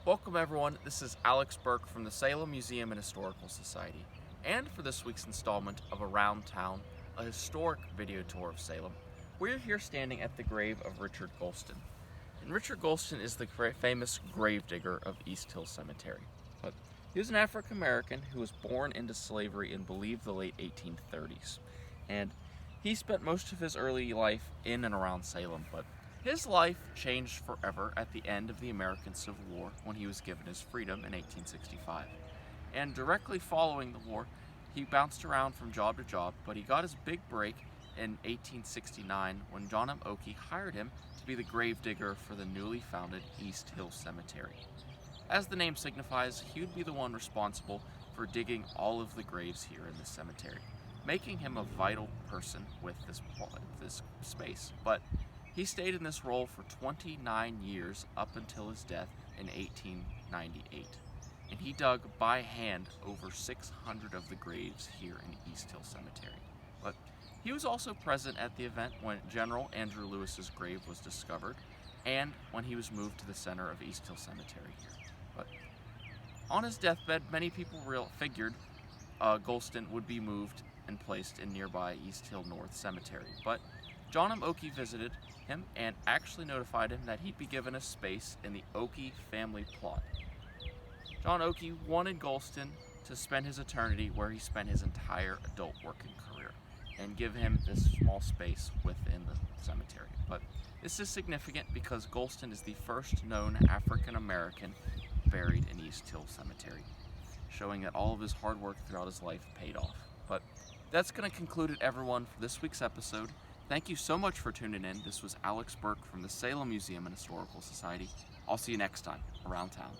Welcome everyone, this is Alex Burke from the Salem Museum and Historical Society. And for this week's installment of Around Town, a historic video tour of Salem, we're here standing at the grave of Richard Gholston. And Richard Gholston is the famous gravedigger of East Hill Cemetery. But he was an African American who was born into slavery in, believe, the late 1830s. And he spent most of his early life in and around Salem, but his life changed forever at the end of the American Civil War when he was given his freedom in 1865. And directly following the war, he bounced around from job to job, but he got his big break in 1869 when John M. Oakey hired him to be the gravedigger for the newly founded East Hill Cemetery. As the name signifies, he would be the one responsible for digging all of the graves here in this cemetery, making him a vital person with this space. But he stayed in this role for 29 years up until his death in 1898, and he dug by hand over 600 of the graves here in East Hill Cemetery. But he was also present at the event when General Andrew Lewis's grave was discovered and when he was moved to the center of East Hill Cemetery here. But on his deathbed, many people figured Gholston would be moved and placed in nearby East Hill North Cemetery, but John M. Oakey visited him and actually notified him that he'd be given a space in the Oakey family plot. John Oakey wanted Gholston to spend his eternity where he spent his entire adult working career and give him this small space within the cemetery. But this is significant because Gholston is the first known African American buried in East Hill Cemetery, showing that all of his hard work throughout his life paid off. But that's going to conclude it, everyone, for this week's episode. Thank you so much for tuning in. This was Alex Burke from the Salem Museum and Historical Society. I'll see you next time, Around Town.